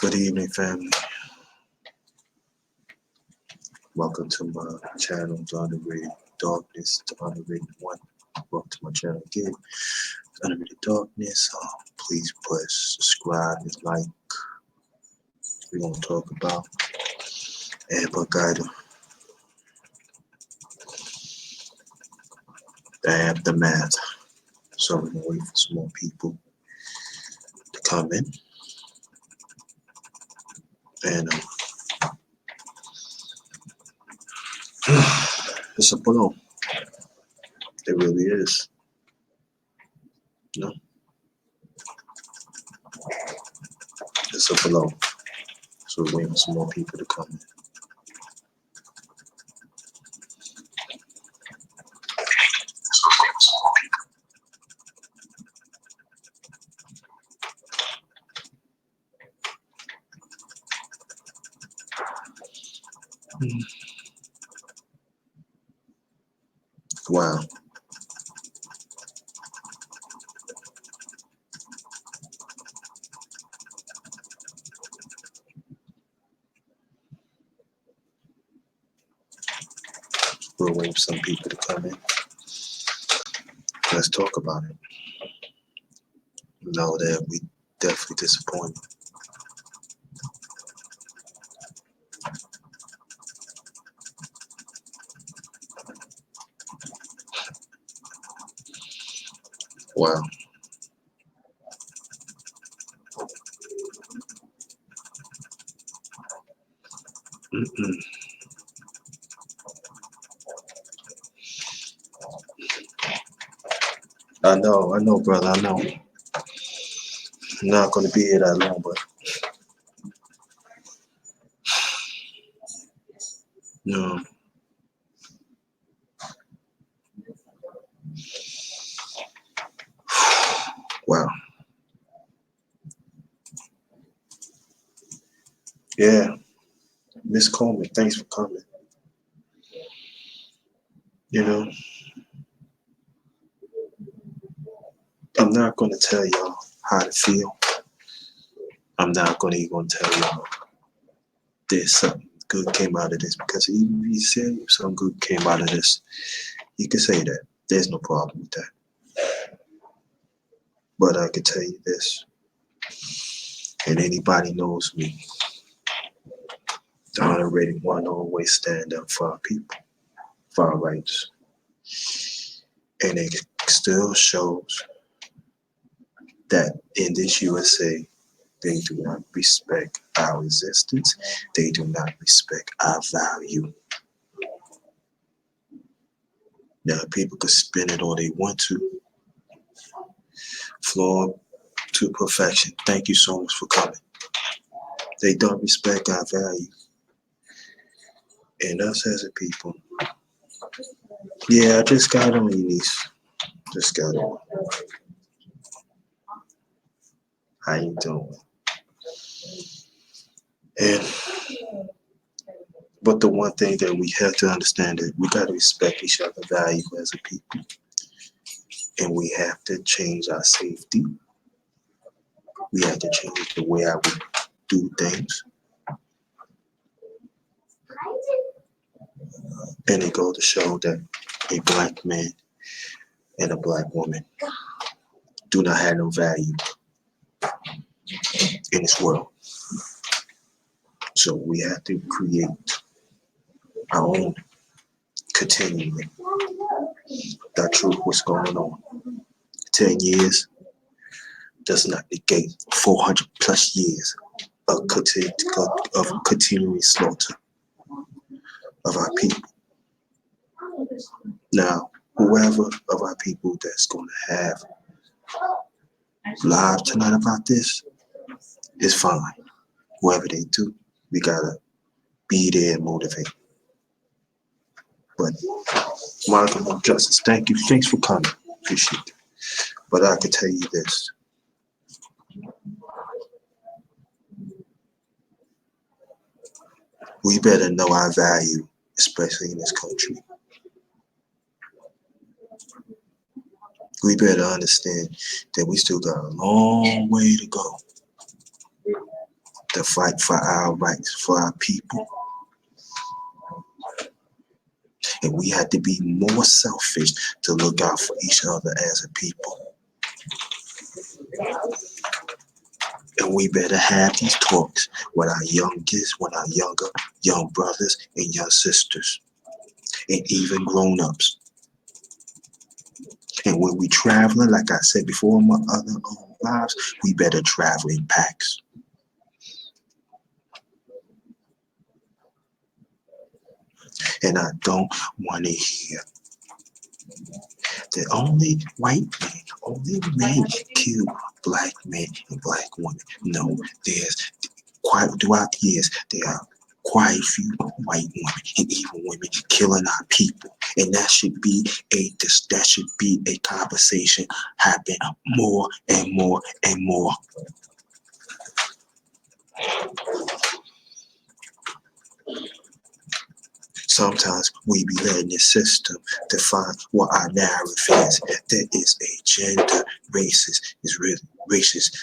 Good evening, family. Welcome to my channel, The Underrated Darkness, The Underrated One. Welcome to my channel again, The Underrated Darkness. Please press subscribe and like. We're going to talk about GUYGER, the aftermath. So we're going to wait for some more people to come in. And it's a blow. It really is. No, it's a blow. So we're waiting for some more people to come in. Wow. We'll wait for some people to come in. Let's talk about it. Know that we definitely disappointed. Wow. I know, brother, I know. I'm not going to be here that long, but no. Wow. Yeah. Miss Coleman, thanks for coming. You know, I'm not going to tell y'all how to feel. I'm not going to even tell y'all there's something good came out of this, because even if you say something good came out of this, you can say that. There's no problem with that. But I can tell you this, and anybody knows me, the underrated one always stand up for our people, for our rights. And it still shows that in this USA, they do not respect our existence. They do not respect our value. Now, people could spin it all they want to. Flawed to perfection. Thank you so much for coming. They don't respect our value. And us as a people. Yeah, I just got on your niece. Just got on. How you doing? But the one thing that we have to understand is we got to respect each other's value as a people. And we have to change our safety. We have to change the way we do things. And it goes to show that a black man and a black woman do not have no value in this world. So we have to create our own continuum. That truth, what's going on. 10 years does not negate 400 plus years of continuing slaughter of our people. Now, whoever of our people that's going to have live tonight about this is fine. Whoever they do, we gotta be there and motivate. But Michael Justice, thank you. Thanks for coming. Appreciate it. But I can tell you this. We better know our value, especially in this country. We better understand that we still got a long way to go to fight for our rights, for our people. And we had to be more selfish to look out for each other as a people. And we better have these talks with our youngest, with our young brothers and young sisters, and even grown-ups. And when we traveling, like I said before in my other lives, we better travel in packs. And I don't want to hear that only white men kill black men and black women. No, there's quite throughout the years there are quite a few white women and even women killing our people, and that should be a conversation happen more and more and more. Sometimes we be letting the system define what our narrative is. There is a gender racist, is really racist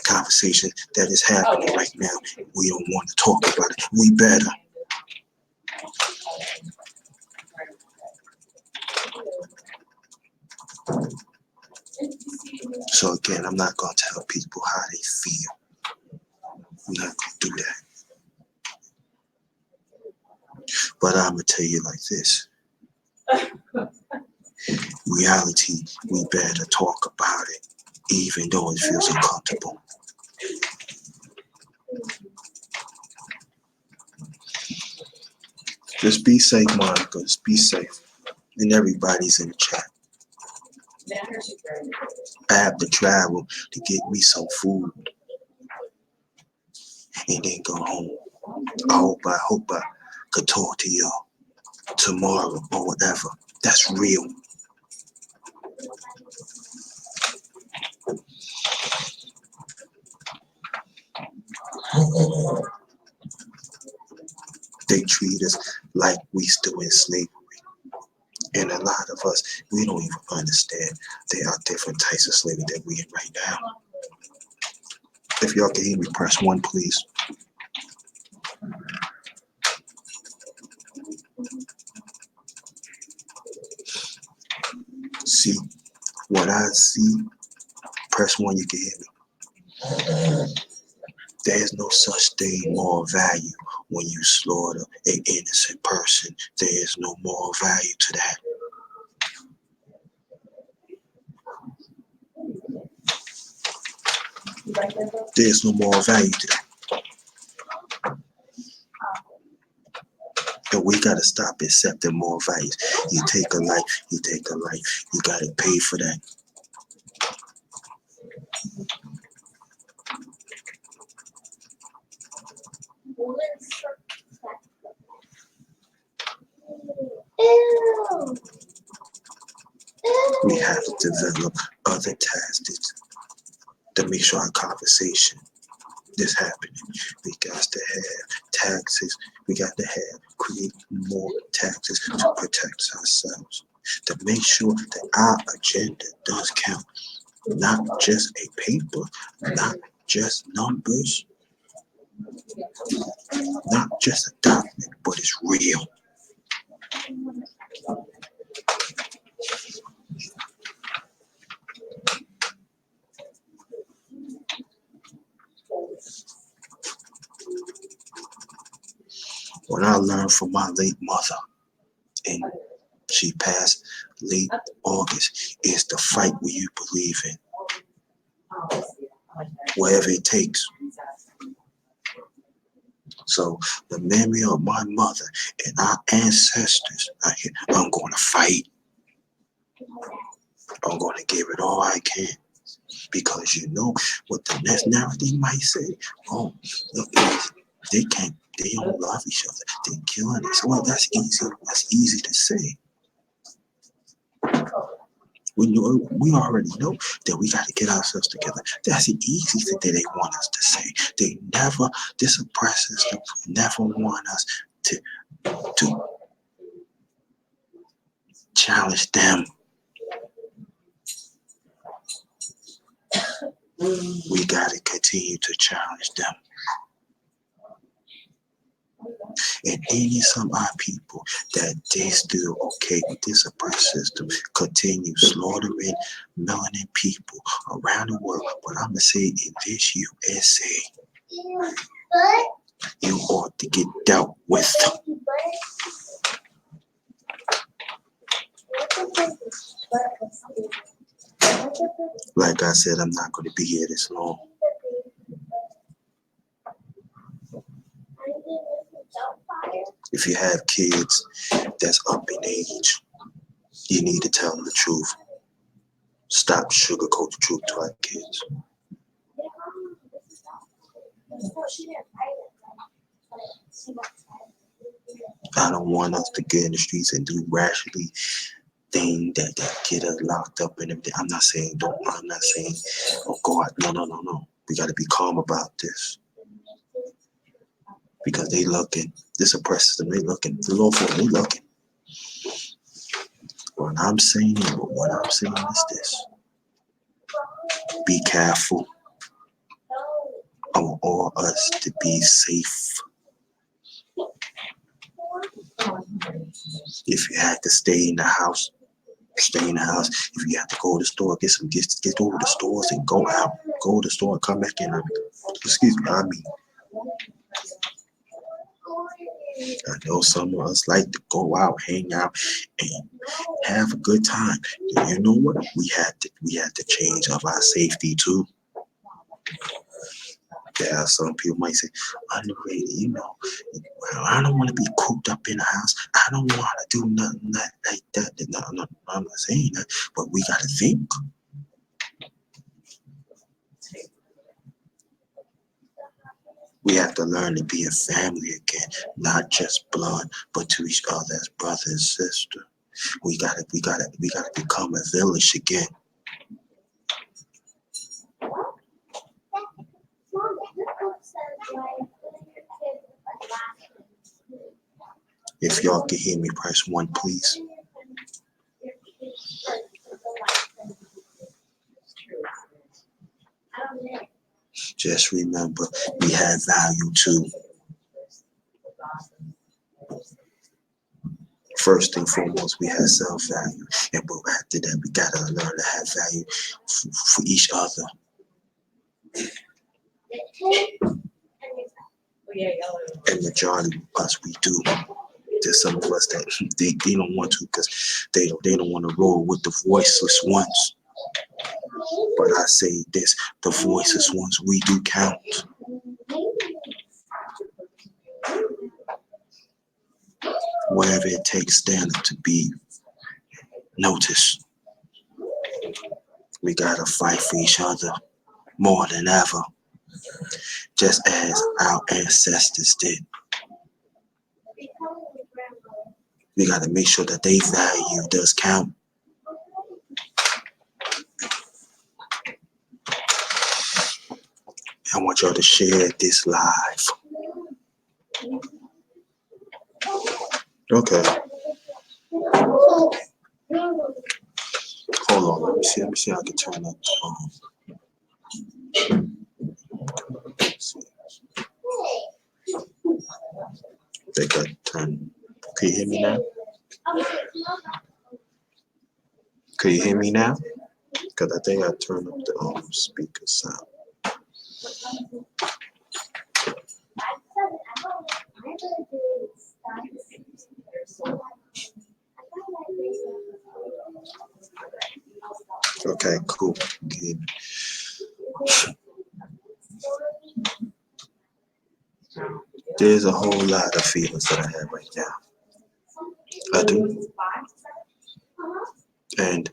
conversation that is happening right now. We don't want to talk about it. We better. So again, I'm not going to tell people how they feel. I'm not going to do that. But I'm going to tell you like this. Reality, we better talk about it, even though it feels uncomfortable. Just be safe, Monica. Just be safe. And everybody's in the chat. I have to travel to get me some food and then go home. I hope I could talk to y'all tomorrow or whatever. That's real. They treat us like we still in slavery. And a lot of us, we don't even understand there are different types of slavery that we're in right now. If y'all can hear me, press 1, please. See what I see? Press 1, you can hear me. There's no such thing moral value when you slaughter an innocent person. There is no moral value to that. There's no moral value to that. And we gotta stop accepting moral values. You take a life, you take a life. You gotta pay for that. We have to develop other tactics to make sure our conversation is happening. We got to have taxes. We got to create more taxes to protect ourselves, to make sure that our agenda does count. Not just a paper, not just numbers, not just a document, but it's real. What I learned from my late mother, and she passed late August, is to fight what you believe in, whatever it takes. So the memory of my mother and our ancestors, I'm going to fight. I'm going to give it all I can. Because you know what the next narrative might say. Oh, look, they don't love each other. They're killing us. Well, that's easy. That's easy to say. We already know that we got to get ourselves together. That's the easy thing that they want us to say. This oppressive system never want us to challenge them. We got to continue to challenge them. And any some our people that they still okay with this oppressed system continue slaughtering melanin people around the world. But I'm gonna say in this USA, you ought to get dealt with. Like I said, I'm not going to be here this long. If you have kids that's up in age, you need to tell them the truth. Stop sugarcoat the truth to our kids. I don't want us to get in the streets and do rashly things that get us locked up in everything. I'm not saying oh God, no. We got to be calm about this. Because they looking, this oppressed system, they looking, the law enforcement, they looking. What I'm saying is this. Be careful. I want all us to be safe. If you have to stay in the house, stay in the house. If you have to go to the store, get over the stores and go out. Go to the store and come back in. I know some of us like to go out, hang out, and have a good time. You know what? We had to change of our safety too. Yeah, some people might say, underrated, well, I don't want to be cooped up in the house. I don't want to do nothing like that. No, I'm not saying that, but we got to think. We have to learn to be a family again, not just blood, but to each other as brother and sister. We gotta become a village again. If y'all can hear me, press 1, please. Just remember, we have value too. First and foremost, we have self-value. And but after that, we gotta learn to have value for each other. And majority of us, we do. There's some of us that they don't want to because they don't want to roll with the voiceless ones. But I say this, the voiceless ones, we do count. Whatever it takes, stand up to be noticed. We gotta fight for each other more than ever, just as our ancestors did. We gotta make sure that their value does count. I want y'all to share this live. Okay. Hold on, let me see how I can turn up. They got turned. Can you hear me now? Can you hear me now? Because I think I turned up the speaker sound. Okay, cool. Good. There's a whole lot of feelings that I have right now. I do. And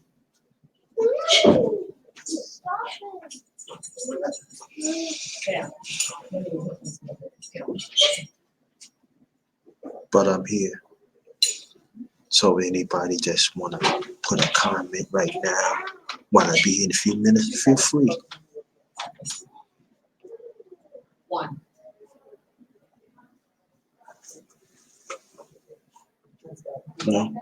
but I'm here. So anybody just want to put a comment right now while I be in a few minutes, feel free. One. No?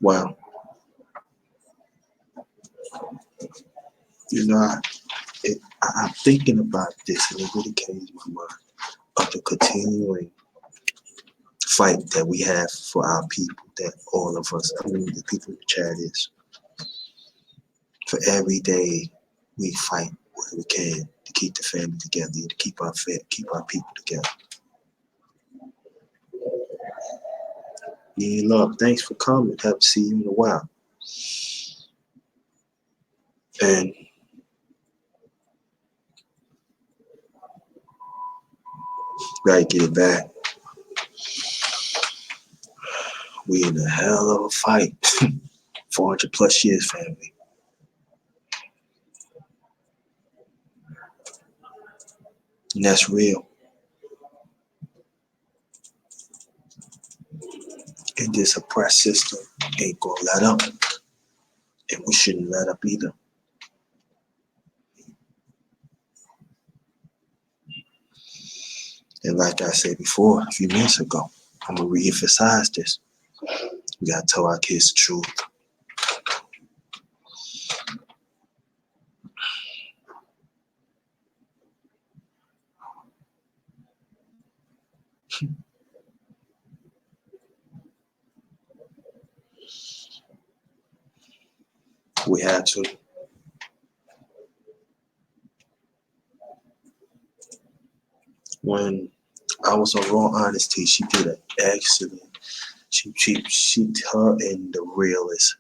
Wow. You know, I'm thinking about this, and it really came to my mind of the continuing fight that we have for our people, that all of us, I mean, the people in the chat is, for every day we fight what we can to keep the family together, to keep our people together. Yeah, love, thanks for coming. Haven't seen you in a while. And gotta get it back. We in a hell of a fight. 400 plus years, family. And that's real. And this oppressed system ain't gonna let up. And we shouldn't let up either. And like I said before, a few minutes ago, I'm gonna re-emphasize this. We gotta tell our kids the truth. We had to. When I was on Raw Honesty, she did an excellent. She her and the realist,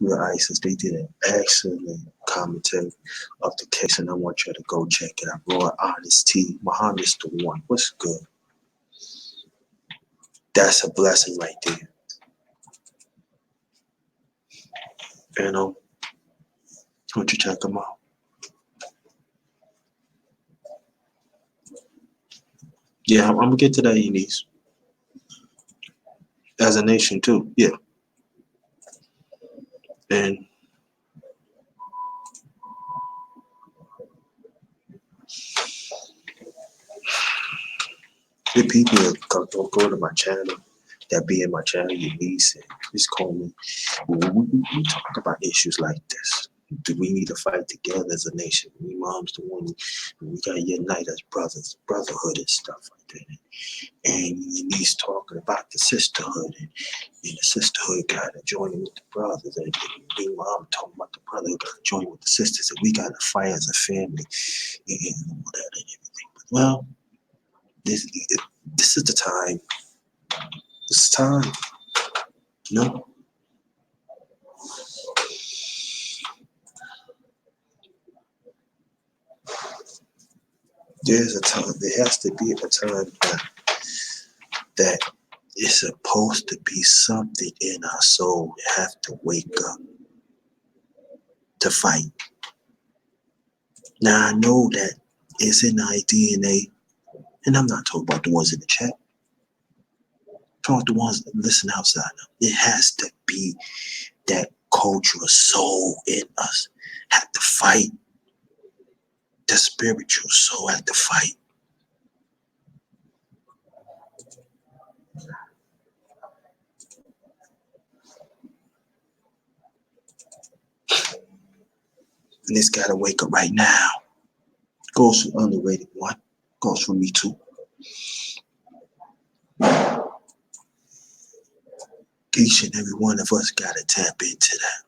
Real ISIS, they did an excellent commentary of the case, and I want you to go check it out. Raw Honesty, Muhammad's the one. What's good? That's a blessing right there. You know, won't you check them out? Yeah, I'm gonna get to that, Eunice. As a nation too, yeah. And the people that go to my channel, that be in my channel, Eunice, and just call me. We talk about issues like this. Do we need to fight together as a nation? We moms the one, we gotta unite as brothers, brotherhood and stuff like that. And he's talking about the sisterhood, and the sisterhood gotta join with the brothers, and me mom talking about the brother gotta join with the sisters, and we gotta fight as a family, and all that and everything. But well, this is the time. This is time. No. There's a time. There has to be a time that it's supposed to be something in our soul. We have to wake up to fight. Now I know that it's in our DNA, and I'm not talking about the ones in the chat. I'm talking about the ones that listen outside. It has to be that cultural soul in us. Have to fight. The spiritual soul have to fight. And it's gotta wake up right now. Goes for underrated one. Goes for me too. Each and every one of us gotta tap into that.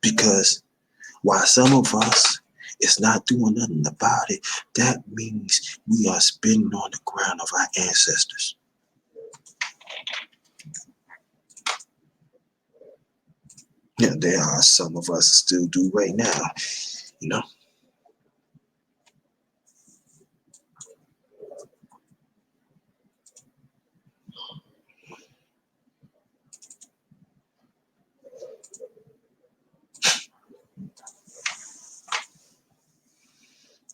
Because while some of us is not doing nothing about it, that means we are spinning on the ground of our ancestors. Yeah, there are some of us still do right now, you know.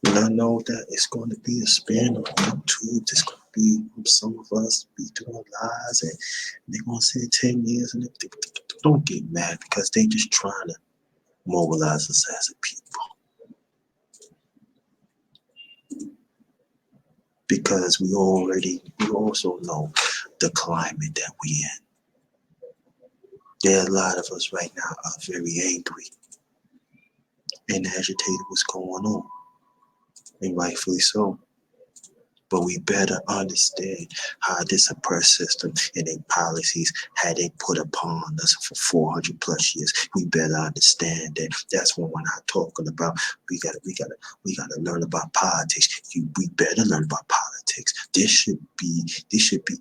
And I know that it's going to be a spin on YouTube. It's going to be some of us be doing lives, and they're going to say 10 years, and don't get mad because they just trying to mobilize us as a people. Because we also know the climate that we in. There are a lot of us right now are very angry and agitated what's going on, and rightfully so. But we better understand how this oppressed system and their policies, how they put upon us for 400 plus years. We better understand that. That's what we're not talking about. We gotta learn about politics. We better learn about politics. This should be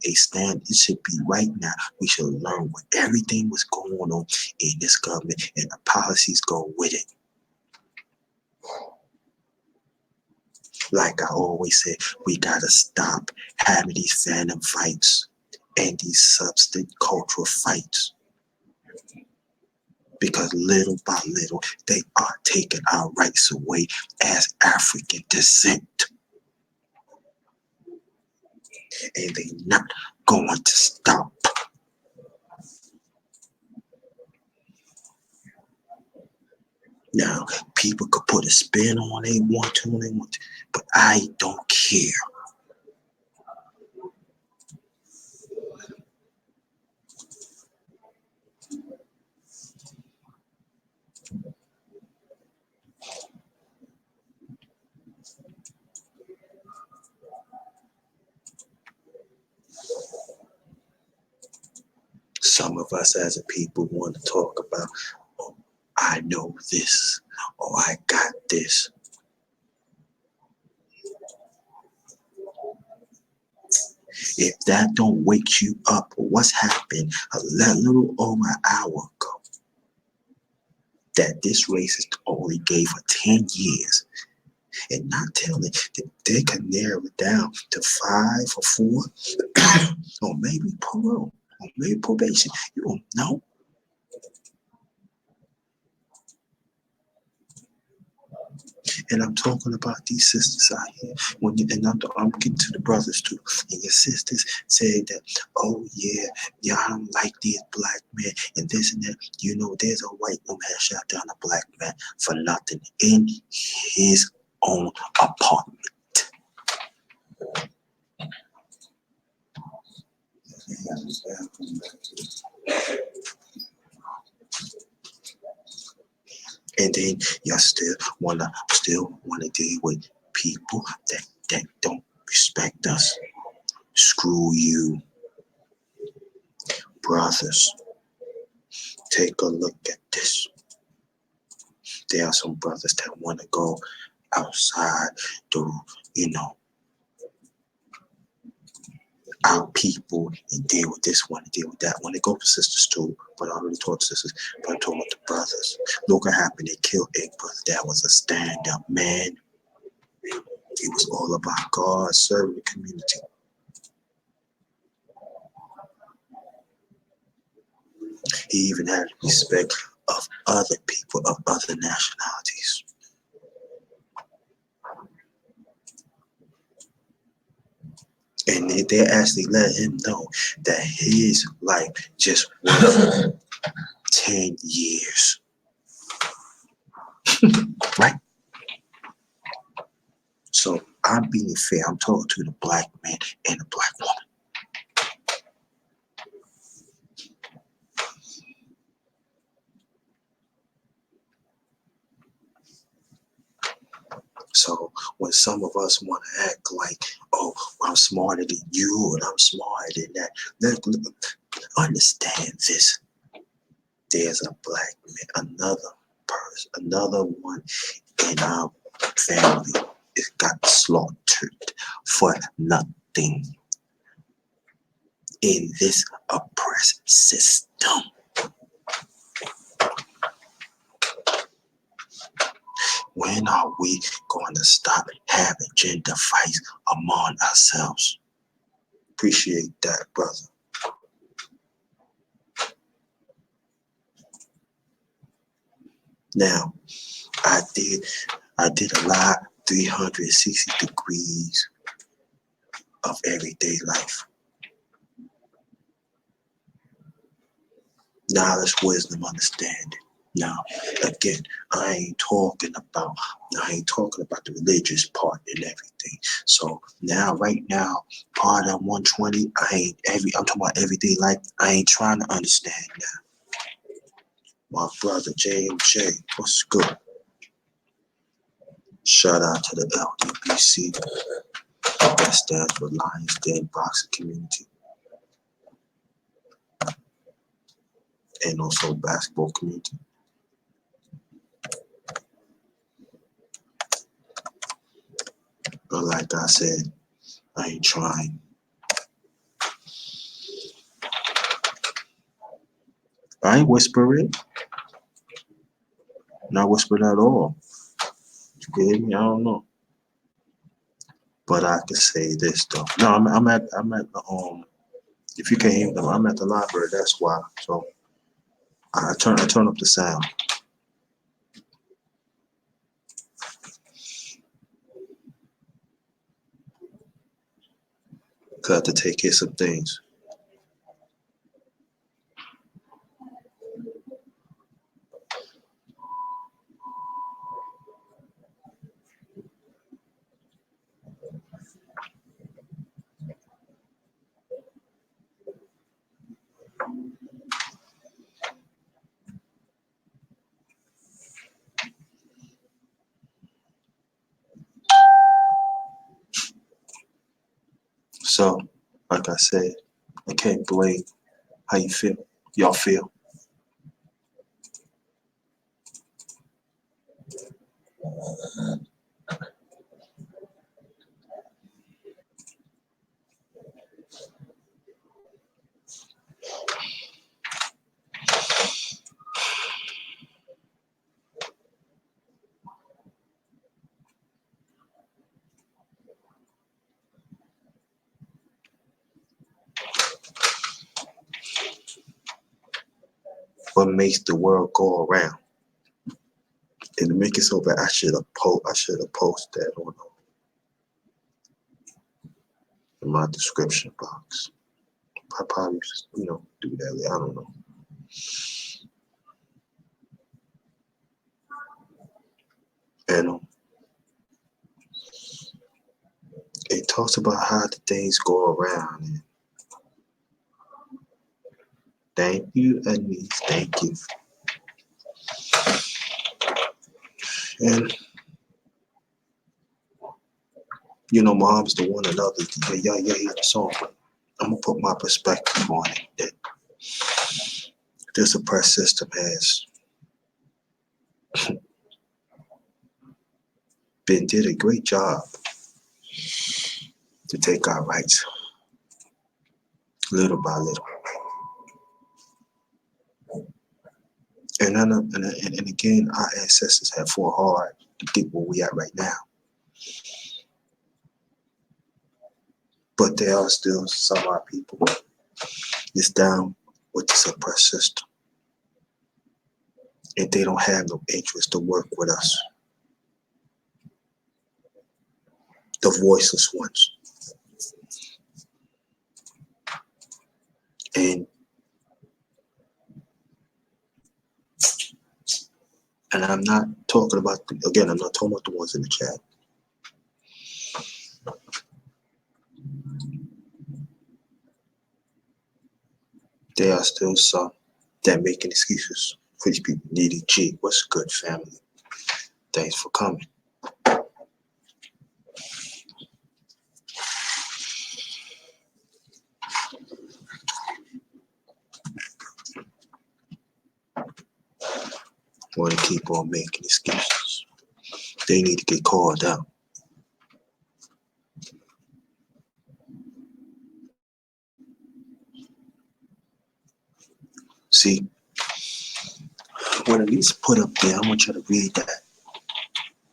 a stand. It should be right now. We should learn what everything was going on in this government and the policies go with it. Like I always say, we gotta stop having these fandom fights and these substance cultural fights. Because little by little, they are taking our rights away as African descent. And they're not going to stop. Now, people could put a spin on they want to, but I don't care. Some of us as a people want to talk about, oh, I know this, or I got this. If that don't wake you up, what's happened a little over an hour ago, that this racist only gave her 10 years, and not telling that they can narrow it down to 5 or 4, or maybe parole, or maybe probation. You don't know. And I'm talking about these sisters out here. I'm getting to the brothers too. And your sisters say that, oh yeah, y'all don't like these black men and this and that. You know, there's a white woman that shot down a black man for nothing in his own apartment. And then y'all still wanna deal with people that don't respect us. Screw you, brothers. Take a look at this. There are some brothers that want to go outside to, our people and deal with this one and deal with that one. They go for sisters too, but I already told sisters, but I'm talking about the brothers. Look what happened. They killed a brother that was a stand-up man. It was all about God, serving the community. He even had respect of other people, of other nationalities. And they actually let him know that his life just worth 10 years. Right? So I'm being fair. I'm talking to the black man and the black woman. So when some of us want to act like, oh, I'm smarter than you and I'm smarter than that, look, understand this. There's a black man, another person, another one in our family is got slaughtered for nothing in this oppressed system. When are we going to stop having gender fights among ourselves? Appreciate that, brother. Now, I did a lot, 360 degrees of everyday life. Knowledge, wisdom, understanding. Now, again, I ain't talking about the religious part and everything. So now, right now, part of 120, I'm talking about everyday life. I ain't trying to understand now. My brother James J, what's good? Shout out to the LDBC. That stands for Lions Den Boxing Community. And also basketball community. But like I said, I ain't trying. I ain't whispering. Not whispering at all. You hear me? I don't know. But I can say this though. No, I'm at the if you can't hear them, I'm at the library, that's why. So I turn up the sound. Got to take care of some things. So, like I said, I can't blame how you feel. Y'all feel. What makes the world go around? And to make it so bad, I should have posted that on in my description box. I probably do that later. I don't know. And it talks about how the things go around. And thank you, Anise. Thank you. And mom's the one and others. Yeah, hear the song. But I'm gonna put my perspective on it. That this oppressed system has did a great job to take our rights little by little. And again, our ancestors have fought hard to get where we at right now. But there are still some of our people that's down with the suppressed system. And they don't have no interest to work with us. The voiceless ones. And I'm not talking about, I'm not talking about the ones in the chat. There are still some that making excuses for these people. Needy G, what's good, family? Thanks for coming. Want to keep on making excuses. They need to get called out. See, when Elise put up there, I want you to read that.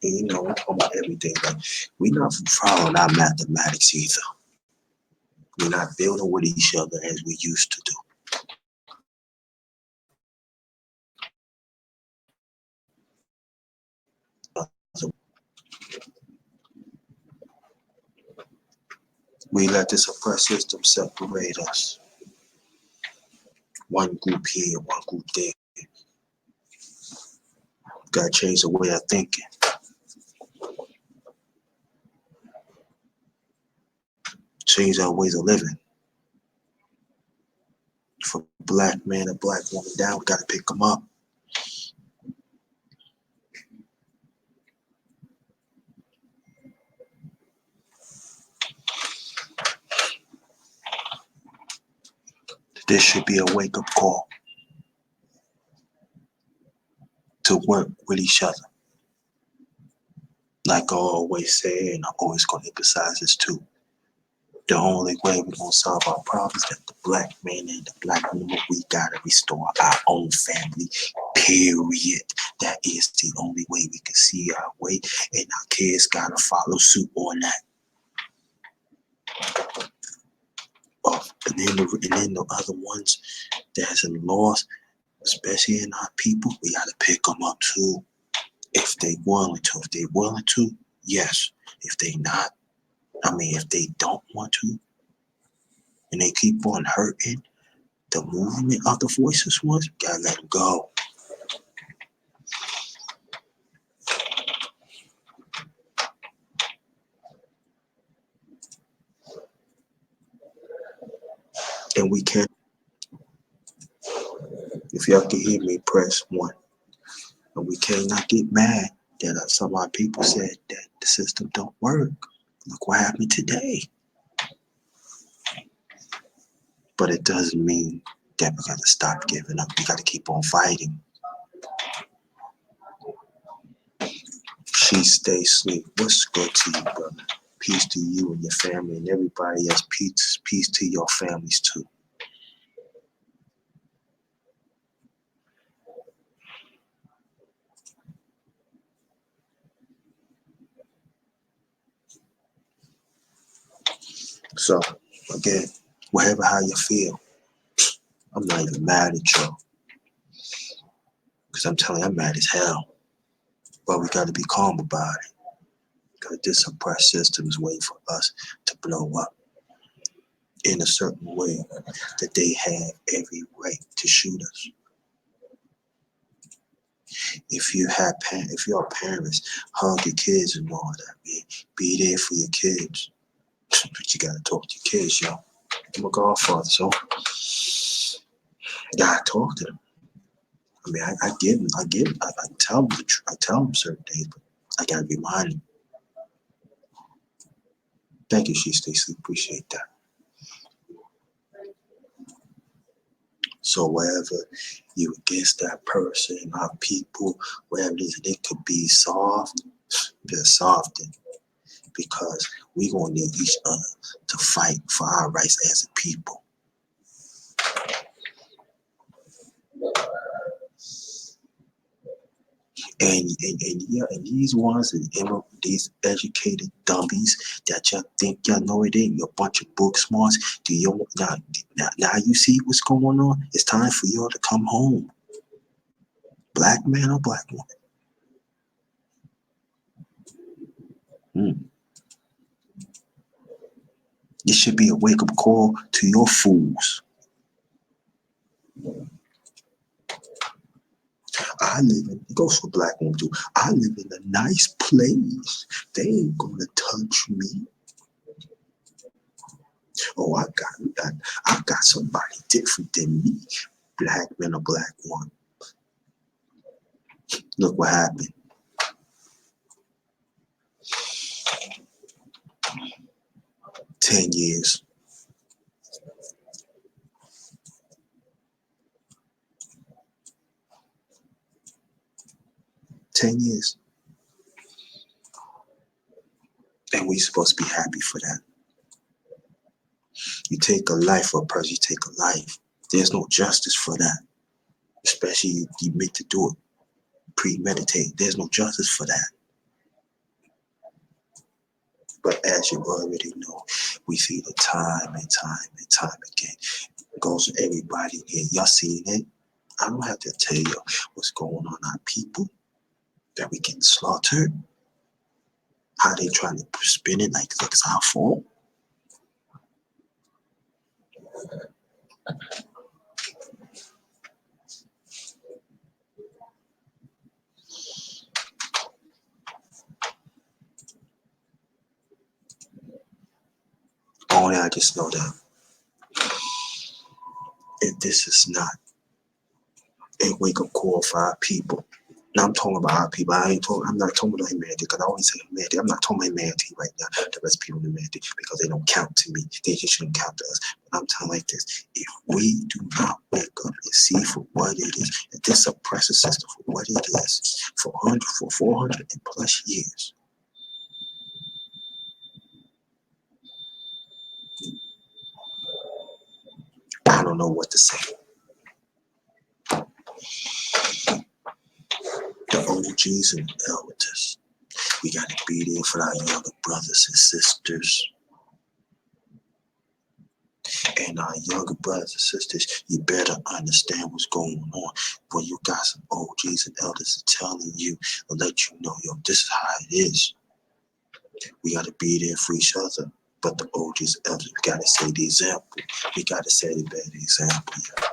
And we're talking about everything. Like, we're not following our mathematics either. We're not building with each other as we used to do. We let this oppressed system separate us. One group here, one group there. Gotta change the way of thinking. Change our ways of living. For a black man and black woman down, we gotta pick them up. This should be a wake-up call to work with each other. Like I always say, and I'm always gonna emphasize this too. The only way we're gonna solve our problems is that the black man and the black woman, we gotta restore our own family, period. That is the only way we can see our way, and our kids gotta follow suit on that. And then the other ones that's in lost, especially in our people, we gotta pick them up too. If they willing to. If they willing to, yes. If they not, if they don't want to, and they keep on hurting the movement of the voices ones, gotta let them go. And we can, if y'all can hear me, press 1. And we cannot get mad that some of our people said that the system don't work. Look what happened today. But it doesn't mean that we gotta stop giving up. We gotta keep on fighting. She stay sleep. What's good to you, brother? Peace to you and your family and everybody else. Peace to your families too. So again, whatever how you feel, I'm not even mad at y'all. Because I'm telling you, I'm mad as hell. But we gotta be calm about it. Because this oppressed system is waiting for us to blow up in a certain way that they have every right to shoot us. If your parents, hug your kids and all that, man. Be there for your kids. But you gotta talk to your kids, yo. I'm a godfather, so you gotta talk to them. I tell them the truth. I tell them certain things, but I gotta remind them. Thank you, She Stacy. Appreciate that. So wherever you against that person, our people, wherever it is, it could be soft, just soften. Because we gonna need each other to fight for our rights as a people. And these ones, these educated dummies that y'all think y'all know it ain't, you're a bunch of book smarts. Do you now you see what's going on? It's time for y'all to come home. Black man or black woman. This should be a wake-up call to your fools. It goes for black women too. I live in a nice place. They ain't gonna touch me. Oh, I got somebody different than me. Black man or black woman. Look what happened. $10 years. $10 years. And we supposed to be happy for that. You take a life for a person, you take a life. There's no justice for that. Especially you meant to do it premeditated. There's no justice for that. But as you already know, we see the time and time and time again. It goes to everybody here. Y'all seen it. I don't have to tell you what's going on our people, that we getting slaughtered. How they trying to spin it like it's our fault. Only I just know that if this is not a wake-up call for our people. Now I'm talking about our people. I'm not talking about humanity, because I always say humanity. I'm not talking about humanity right now. The rest of people in humanity, because they don't count to me. They just shouldn't count to us. But I'm telling like this: if we do not wake up and see for what it is, and this oppressive system for what it is, for 400 and plus years, I don't know what to say. The OGs and elders, we got to be there for our younger brothers and sisters. And our younger brothers and sisters, you better understand what's going on. When you got some OGs and elders telling you and let you know, yo, this is how it is. We got to be there for each other. But the OGs and elders, we got to say the example. We got to set a better example. Yeah.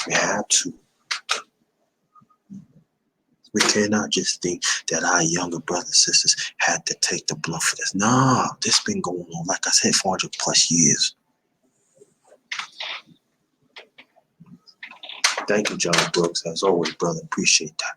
We have to. We cannot just think that our younger brothers and sisters had to take the blunt for this. Nah, this been going on, like I said, 400 plus years. Thank you, John Brooks. As always, brother, appreciate that.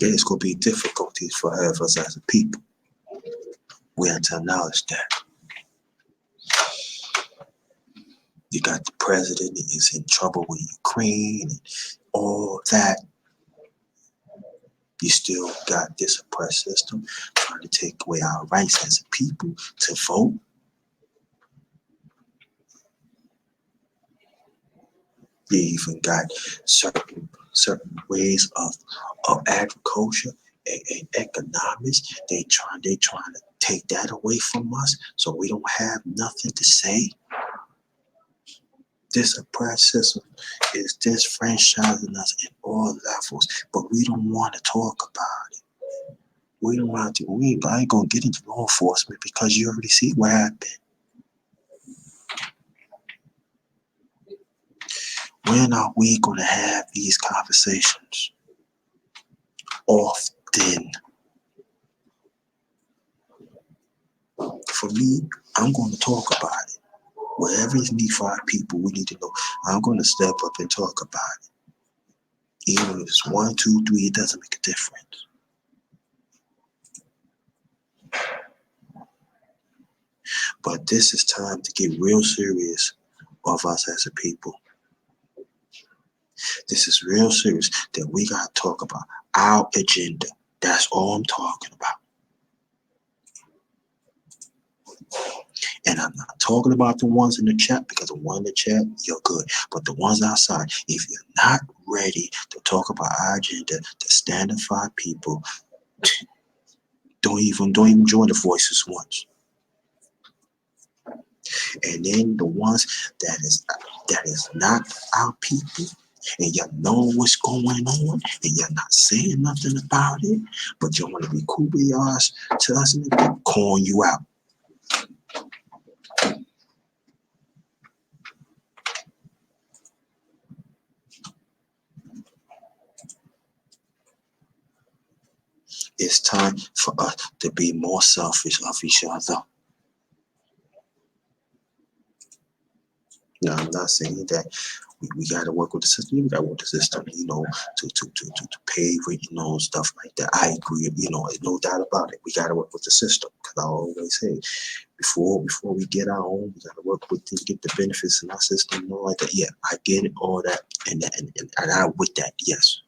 There's going to be difficulties for us as a people. We have to acknowledge that. You got the president is in trouble with Ukraine and all that. You still got this oppressed system trying to take away our rights as a people to vote. You even got certain ways of agriculture and economics. They trying to take that away from us, so we don't have nothing to say. This oppressed system is disfranchising us in all levels, but we don't want to talk about it. We don't want to. I ain't gonna get into law enforcement because you already see what happened. When are we gonna have these conversations? Often. For me, I'm gonna talk about it. Whatever is needed for our people, we need to know. I'm gonna step up and talk about it. Even if it's 1, 2, 3, it doesn't make a difference. But this is time to get real serious of us as a people. This is real serious that we got to talk about our agenda. That's all I'm talking about. And I'm not talking about the ones in the chat, because the one in the chat, you're good. But the ones outside, if you're not ready to talk about our agenda, to stand up for our people, don't even join the voices once. And then the ones that is not our people, and you know what's going on, and you're not saying nothing about it, but you want to be cool with us, to us, and they're calling you out. It's time for us to be more selfish of each other. Now, I'm not saying that we got to work with the system. We got to work with the system, to pay for, stuff like that. I agree, no doubt about it. We got to work with the system, because I always say, before we get our own, we got to work with to get the benefits in our system and all like that. Yeah, I get it, all that, and I with that, yes.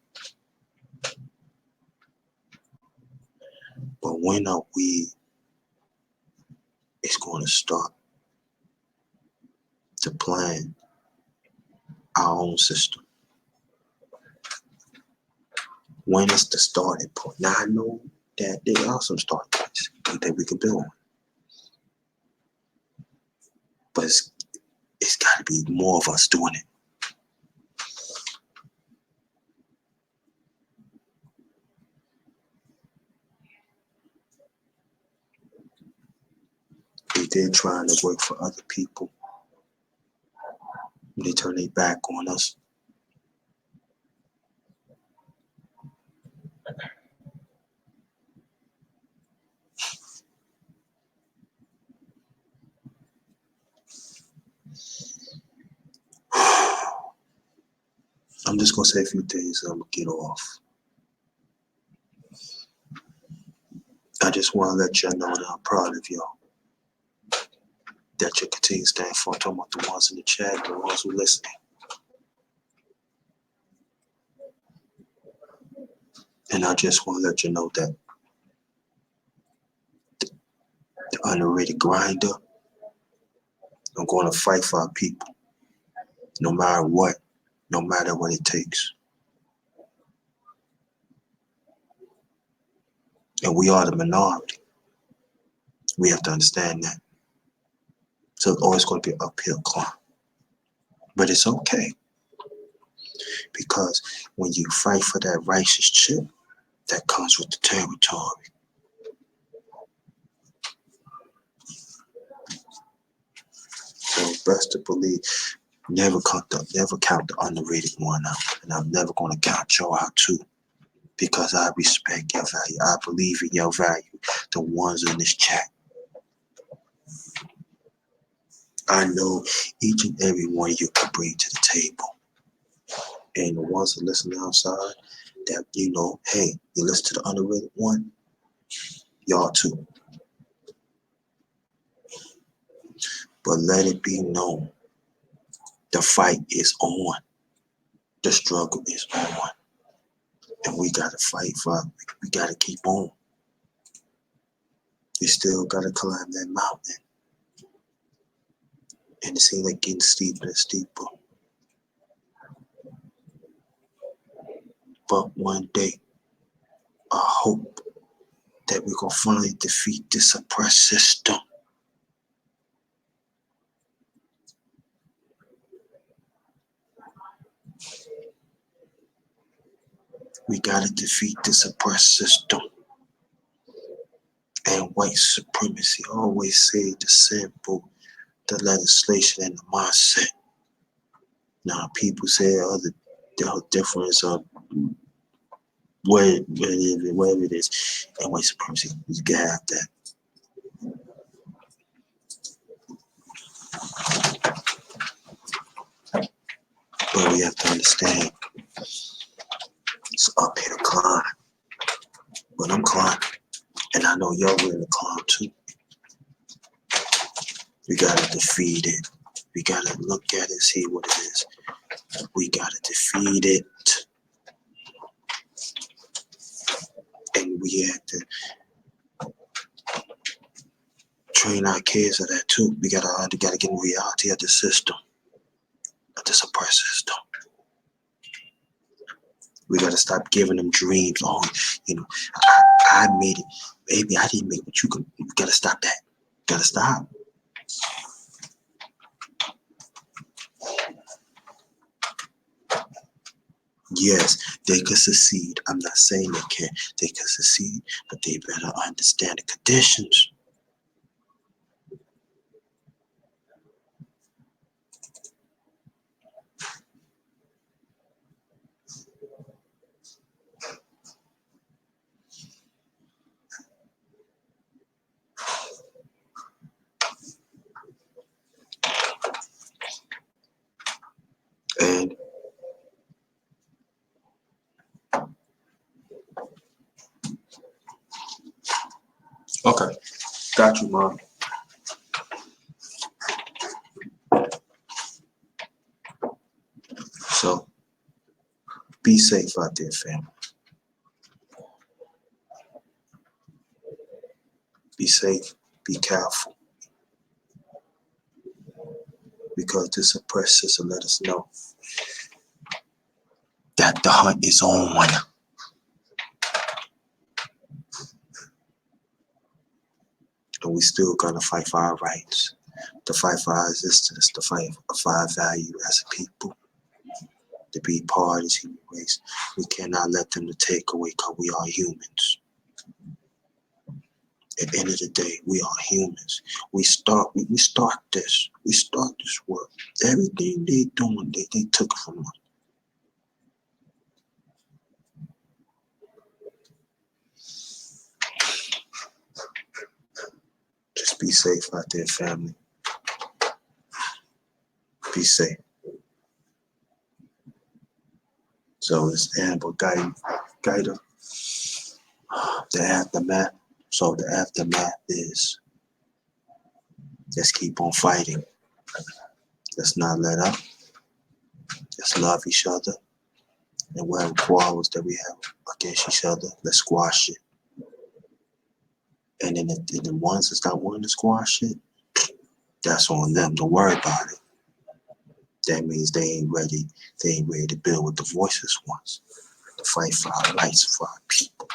But when are we? It's going to start to plan our own system. When is the starting point? Now I know that there are some starting points that we can build on, but it's got to be more of us doing it. there trying to work for other people. They turn their back on us. I'm just gonna say a few things and I'm gonna get off. I just want to let y'all know that I'm proud of y'all. That you continue to stand for. I'm talking about the ones in the chat, the ones who listening. And I just want to let you know that the underrated grinder, I'm going to fight for our people. No matter what it takes. And we are the minority. We have to understand that. So it's always going to be an uphill climb. But it's okay. Because when you fight for that righteous chip, that comes with the territory. So best to believe, never count the underrated one out. And I'm never going to count y'all out too. Because I respect your value. I believe in your value. The ones in this chat. I know each and every one you can bring to the table. And the ones that listen outside, that hey, you listen to the underrated one, y'all too. But let it be known, the fight is on. The struggle is on. And we gotta fight for it. We gotta keep on. We still gotta climb that mountain. And it seems like getting steeper and steeper. But one day, I hope that we're gonna finally defeat this oppressed system. We gotta defeat this oppressed system. And white supremacy always say the simple, the legislation and the mindset. Now people say the difference of whatever it is, and white supremacy, you can have that. But we have to understand, it's an uphill climb. But I'm climbing, and I know y'all willing to climb too. We gotta defeat it. We gotta look at it, see what it is. We gotta defeat it. And we have to train our kids of that too. We gotta get in reality of the system, of this oppressed system. We gotta stop giving them dreams. Oh, I made it. Maybe I didn't make it, but you gotta stop that. Gotta stop. Yes, they could succeed. I'm not saying they can't. They could succeed, but they better understand the conditions. And okay, got you, Mom. So be safe out there, family. Be safe. Be careful. Because this oppressed system let us know that the hunt is on. And we still gotta fight for our rights, to fight for our existence, to fight for our value as a people, to be part of this human race. We cannot let them to take away because we are humans. At the end of the day, we are humans. We start this. We start this work. Everything they doing, they took it from us. Just be safe out there, family. Be safe. So it's Amber Guider. The aftermath. So the aftermath is let's keep on fighting. Let's not let up. Let's love each other. And whatever quarrels that we have against each other, let's squash it. And then the ones that's not wanting to squash it, that's on them. Don't worry about it. That means they ain't ready. They ain't ready to build with the voiceless ones. To fight for our rights, for our people.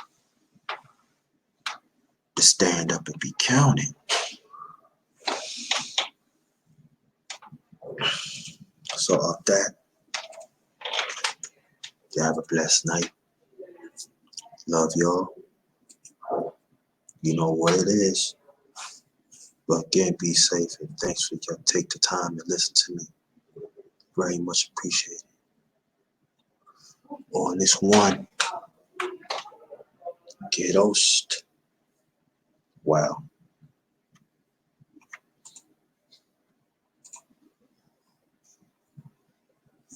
To stand up and be counted. So of that, you have a blessed night. Love y'all. You know what it is. But again, be safe and thanks for y'all take the time to listen to me. Very much appreciated. On this one, Ghettoast. Wow.